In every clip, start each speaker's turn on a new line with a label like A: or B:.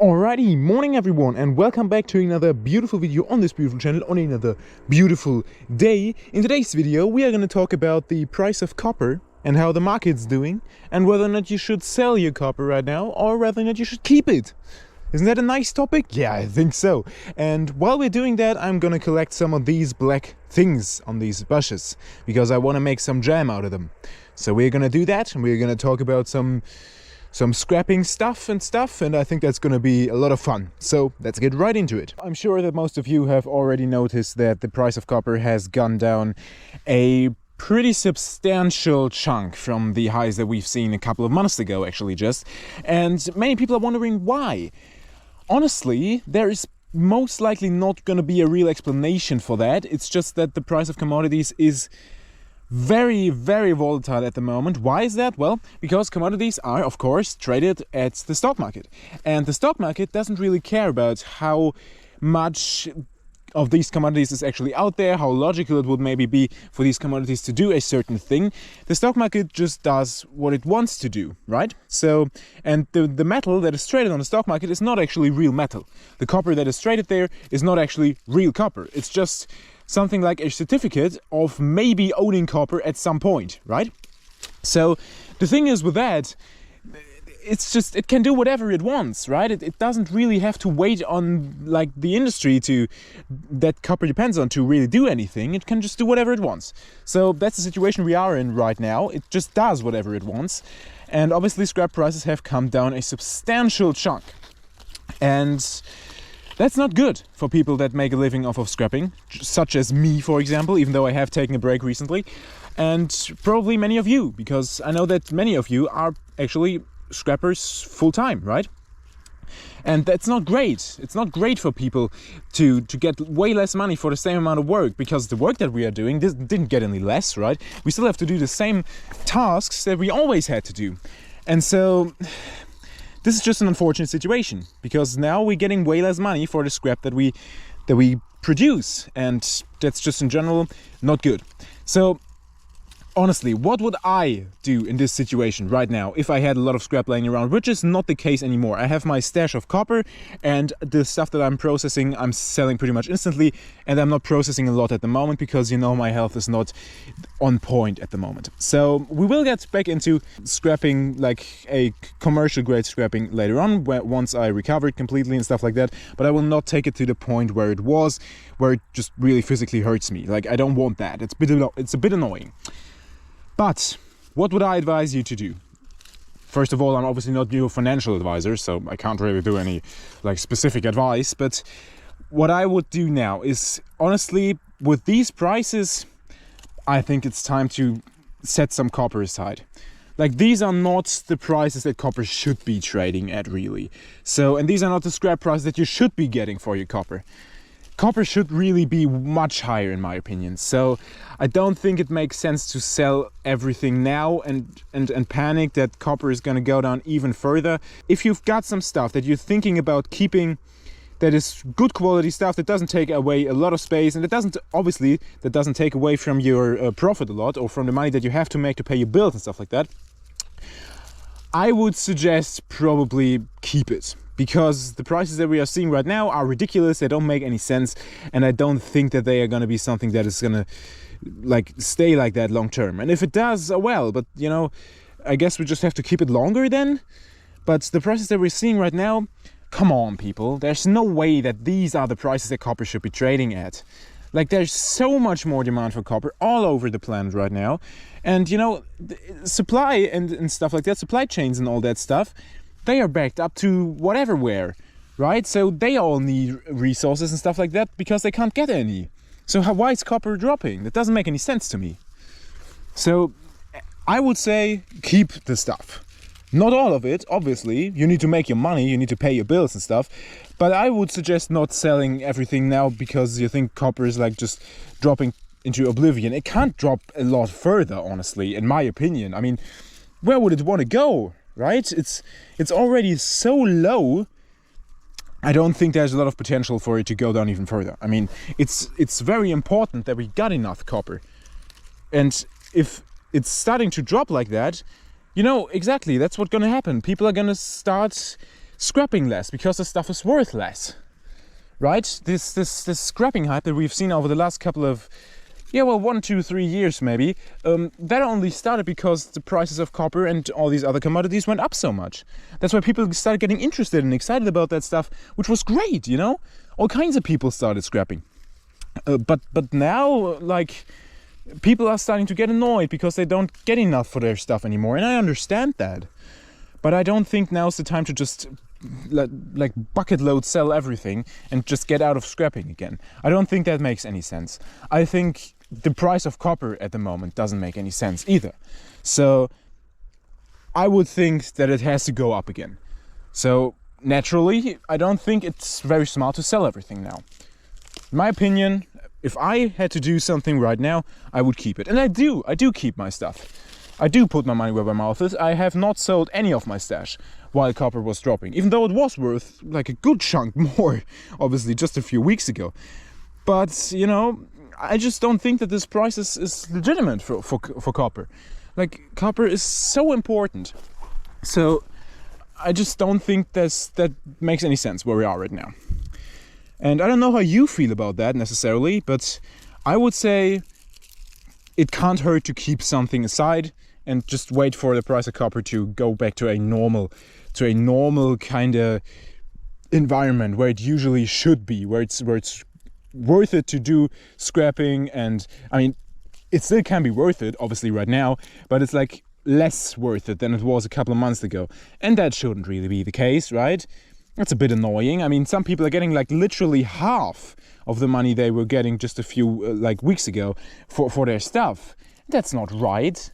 A: Alrighty, morning everyone, and welcome back to another beautiful video on this beautiful channel on another beautiful day. In today's video we are going to talk about the price of copper and how the market's doing, and whether or not you should sell your copper right now or whether or not you should keep it. Isn't that a nice topic? Yeah, I think so. And while we're doing that, I'm gonna collect some of these black things on these bushes because I want to make some jam out of them. So we're gonna do that, and we're gonna talk about some scrapping stuff, and I think that's gonna be a lot of fun. So let's get right into it. I'm sure that most of you have already noticed that the price of copper has gone down a pretty substantial chunk from the highs that we've seen a couple of months ago, actually, just. And many people are wondering why. Honestly, there is most likely not going to be a real explanation for that. It's just that the price of commodities is very, very volatile at the moment. Why is that? Well, because commodities are, of course, traded at the stock market. And the stock market doesn't really care about how much of these commodities is actually out there, how logical it would maybe be for these commodities to do a certain thing. The stock market just does what it wants to do, right? So, and the metal that is traded on the stock market is not actually real metal. The copper that is traded there is not actually real copper. It's just something like a certificate of maybe owning copper at some point, right? So the thing is with that, it's just, it can do whatever it wants, right? It doesn't really have to wait on like the industry that copper depends on to really do anything. It can just do whatever it wants. So that's the situation we are in right now. It just does whatever it wants. And obviously scrap prices have come down a substantial chunk. And that's not good for people that make a living off of scrapping, such as me, for example, even though I have taken a break recently. And probably many of you, because I know that many of you are actually scrappers full-time, right? And that's not great. It's not great for people to get way less money for the same amount of work, because the work that we are doing didn't get any less, right? We still have to do the same tasks that we always had to do. And so this is just an unfortunate situation, because now we're getting way less money for the scrap that we produce, and that's just in general not good. So honestly, what would I do in this situation right now if I had a lot of scrap laying around, which is not the case anymore? I have my stash of copper, and the stuff that I'm processing, I'm selling pretty much instantly, and I'm not processing a lot at the moment because, you know, my health is not on point at the moment. So we will get back into scrapping, like a commercial grade scrapping later on, once I recover it completely and stuff like that, but I will not take it to the point where it just really physically hurts me. Like, I don't want that. It's a bit annoying. But what would I advise you to do? First of all, I'm obviously not your financial advisor, so I can't really do any like specific advice. But what I would do now is, honestly, with these prices, I think it's time to set some copper aside. Like, these are not the prices that copper should be trading at, really. So, and these are not the scrap prices that you should be getting for your copper. Copper should really be much higher, in my opinion. So I don't think it makes sense to sell everything now and panic that copper is going to go down even further. If you've got some stuff that you're thinking about keeping, that is good quality stuff, that doesn't take away a lot of space, and that doesn't take away from your profit a lot, or from the money that you have to make to pay your bills and stuff like that, I would suggest probably keep it. Because the prices that we are seeing right now are ridiculous, they don't make any sense, and I don't think that they are going to be something that is going to like stay like that long term. And if it does, well, but you know, I guess we just have to keep it longer then. But the prices that we're seeing right now, come on people, there's no way that these are the prices that copper should be trading at. Like, there's so much more demand for copper all over the planet right now, and you know, supply and stuff like that, supply chains and all that stuff, they are backed up to whatever where, right? So they all need resources and stuff like that because they can't get any. So why is copper dropping? That doesn't make any sense to me. So I would say keep the stuff. Not all of it, obviously. You need to make your money, you need to pay your bills and stuff. But I would suggest not selling everything now because you think copper is like just dropping into oblivion. It can't drop a lot further, honestly, in my opinion. I mean, where would it want to go? Right? It's already so low. I don't think there's a lot of potential for it to go down even further. I mean, it's very important that we got enough copper. And if it's starting to drop like that, you know, exactly, that's what's going to happen. People are going to start scrapping less because the stuff is worth less, right? This scrapping hype that we've seen over the last couple of, 1, 2, 3 years maybe, that only started because the prices of copper and all these other commodities went up so much. That's why people started getting interested and excited about that stuff, which was great, you know? All kinds of people started scrapping. But now, like, people are starting to get annoyed because they don't get enough for their stuff anymore, and I understand that. But I don't think now's the time to just like bucket load sell everything and just get out of scrapping again. I don't think that makes any sense. I think the price of copper at the moment doesn't make any sense either. So I would think that it has to go up again. So naturally, I don't think it's very smart to sell everything now. In my opinion, if I had to do something right now, I would keep it. And I do keep my stuff. I do put my money where my mouth is. I have not sold any of my stash while copper was dropping, even though it was worth like a good chunk more, obviously, just a few weeks ago. But, you know, I just don't think that this price is legitimate for copper. Like, copper is so important. So I just don't think that makes any sense where we are right now. And I don't know how you feel about that necessarily, but I would say it can't hurt to keep something aside and just wait for the price of copper to go back to a normal kind of environment where it usually should be, where it's worth it to do scrapping. And I mean, it still can be worth it, obviously, right now, but it's like less worth it than it was a couple of months ago. And that shouldn't really be the case, right? That's a bit annoying. I mean, some people are getting like literally half of the money they were getting just a few weeks ago for their stuff. That's not right.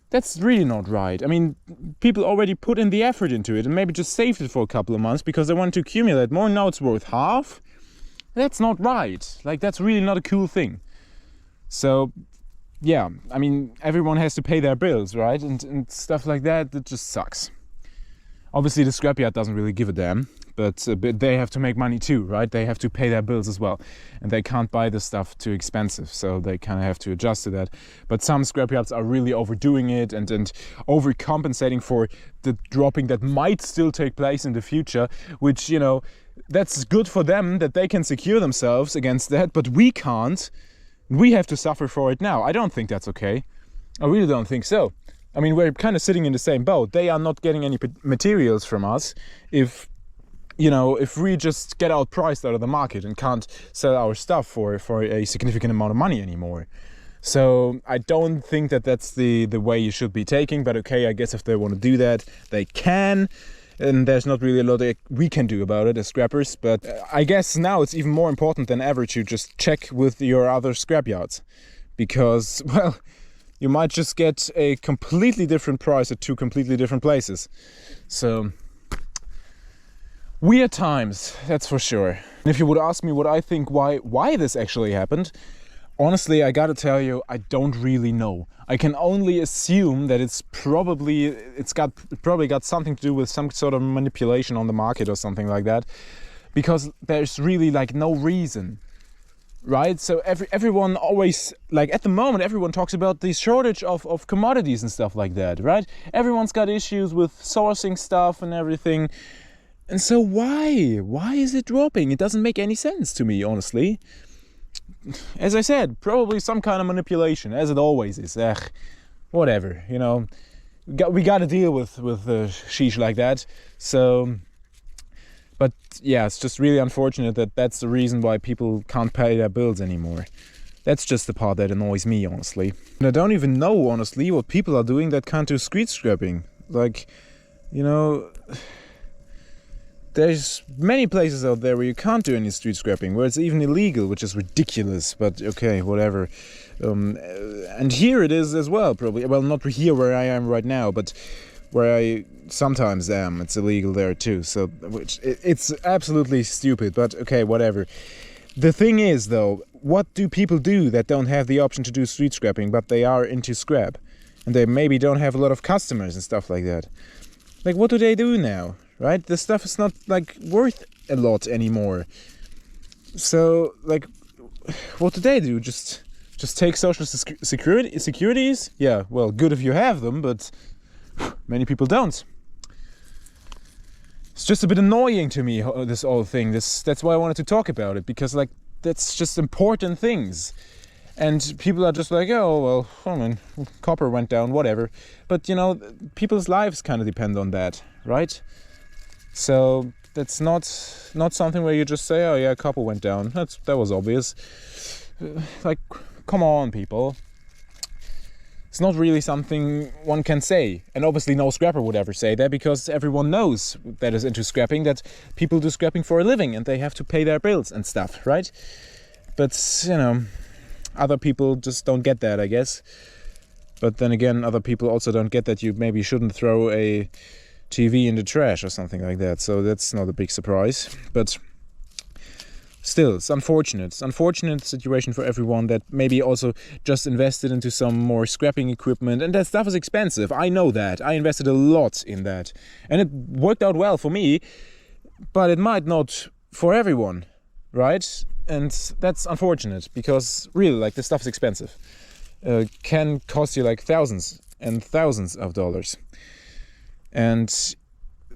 A: That's really not right. I mean, people already put in the effort into it and maybe just saved it for a couple of months because they wanted to accumulate more. Now it's worth half. That's not right. Like, that's really not a cool thing. So, yeah, I mean, everyone has to pay their bills, right? And stuff like that, that just sucks. Obviously, the Scrapyard doesn't really give a damn, but they have to make money too, right? They have to pay their bills as well, and they can't buy the stuff too expensive, so they kind of have to adjust to that. But some Scrapyards are really overdoing it and overcompensating for the dropping that might still take place in the future, which, you know, that's good for them that they can secure themselves against that, but we can't. We have to suffer for it now. I don't think that's okay. I really don't think so. I mean, we're kind of sitting in the same boat. They are not getting any materials from us if we just get outpriced out of the market and can't sell our stuff for a significant amount of money anymore. So I don't think that that's the way you should be taking, but okay, I guess if they want to do that, they can. And there's not really a lot that we can do about it as scrappers, but I guess now it's even more important than ever to just check with your other scrapyards, because, well, you might just get a completely different price at two completely different places. So, weird times, that's for sure. And if you would ask me what I think why this actually happened, honestly, I gotta tell you, I don't really know. I can only assume that it's probably got something to do with some sort of manipulation on the market or something like that, because there's really like no reason. Right, so everyone always, like at the moment, everyone talks about the shortage of commodities and stuff like that, right? Everyone's got issues with sourcing stuff and everything. And so why is it dropping? It doesn't make any sense to me, honestly. As I said, probably some kind of manipulation, as it always is. Whatever, you know. We got to deal with sheesh like that. So. But yeah, it's just really unfortunate that that's the reason why people can't pay their bills anymore. That's just the part that annoys me, honestly. And I don't even know, honestly, what people are doing that can't do street scrapping. Like, you know, there's many places out there where you can't do any street scrapping, where it's even illegal, which is ridiculous, but okay, whatever. And here it is as well, probably. Well, not here where I am right now, but where I sometimes am, it's illegal there too. So, it's absolutely stupid, but okay, whatever. The thing is, though, what do people do that don't have the option to do street scrapping, but they are into scrap? And they maybe don't have a lot of customers and stuff like that. Like, what do they do now, right? The stuff is not, like, worth a lot anymore. So, like, what do they do? Just take social securities? Yeah, well, good if you have them, but many people don't. it's just a bit annoying to me, this whole thing. That's why I wanted to talk about it, because like that's just important things. And people are just like, oh, well, I mean, copper went down, whatever. But, you know, people's lives kind of depend on that, right? So that's not something where you just say, oh, yeah, copper went down. That was obvious. Like, come on, people. It's not really something one can say. And obviously no scrapper would ever say that, because everyone knows that is into scrapping, that people do scrapping for a living and they have to pay their bills and stuff, right? But, you know, other people just don't get that, I guess. But then again, other people also don't get that you maybe shouldn't throw a TV in the trash or something like that. So that's not a big surprise. But still, it's unfortunate. It's an unfortunate situation for everyone that maybe also just invested into some more scrapping equipment. And that stuff is expensive. I know that. I invested a lot in that. And it worked out well for me. But it might not for everyone, right? And that's unfortunate, because really, like, this stuff is expensive. Can cost you like thousands and thousands of dollars. And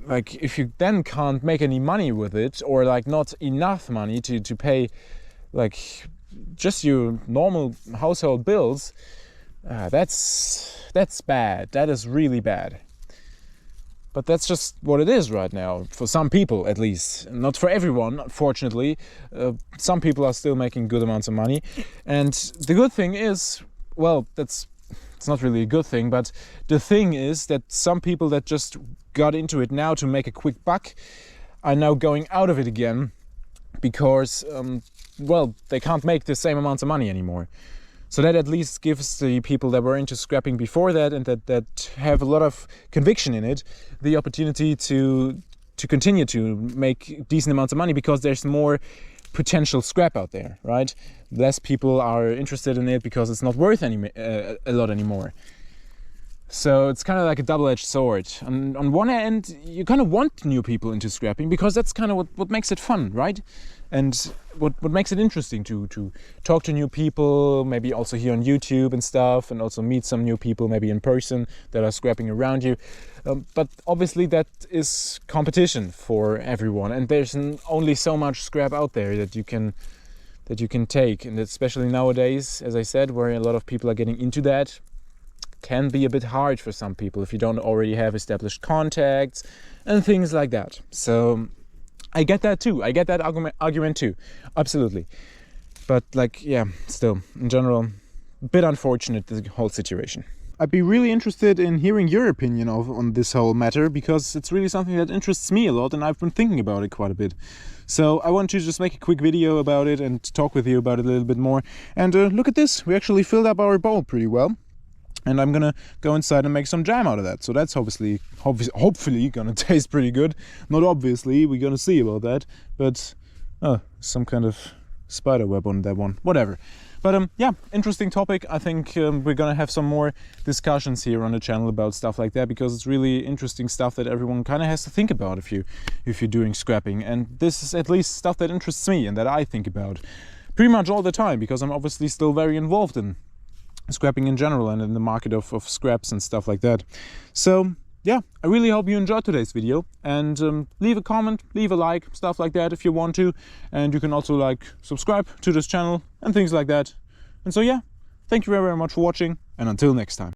A: like, if you then can't make any money with it, or like not enough money to pay like just your normal household bills, that's bad. That is really bad. But that's just what it is right now, for some people at least. Not for everyone, unfortunately. Some people are still making good amounts of money. And the good thing is, well, it's not really a good thing, but the thing is that some people that just got into it now to make a quick buck are now going out of it again, because, well, they can't make the same amounts of money anymore. So that at least gives the people that were into scrapping before that, and that have a lot of conviction in it, the opportunity to continue to make decent amounts of money, because there's more potential scrap out there, right? Less people are interested in it because it's not worth a lot anymore. So it's kind of like a double-edged sword. On one hand, you kind of want new people into scrapping, because that's kind of what makes it fun, right? And what makes it interesting to talk to new people, maybe also here on YouTube and stuff, and also meet some new people maybe in person that are scrapping around you. But obviously that is competition for everyone, and there's only so much scrap out there that you can take, and especially nowadays, as I said, where a lot of people are getting into that, can be a bit hard for some people if you don't already have established contacts and things like that. So I get that too. I get that argument too. Absolutely. But like, yeah, still, in general, a bit unfortunate, the whole situation. I'd be really interested in hearing your opinion on this whole matter, because it's really something that interests me a lot, and I've been thinking about it quite a bit. So I want to just make a quick video about it and talk with you about it a little bit more. And look at this, we actually filled up our bowl pretty well. And I'm gonna go inside and make some jam out of that. So that's hopefully gonna taste pretty good. Not obviously, we're gonna see about that. But some kind of spider web on that one. Whatever. But yeah, interesting topic. I think we're gonna have some more discussions here on the channel about stuff like that, because it's really interesting stuff that everyone kind of has to think about if you're doing scrapping. And this is at least stuff that interests me and that I think about pretty much all the time, because I'm obviously still very involved in scrapping in general and in the market of scraps and stuff like that. So yeah, I really hope you enjoyed today's video, and leave a comment, leave a like, stuff like that if you want to, and you can also like subscribe to this channel and things like that. And so yeah, thank you very much for watching, and until next time.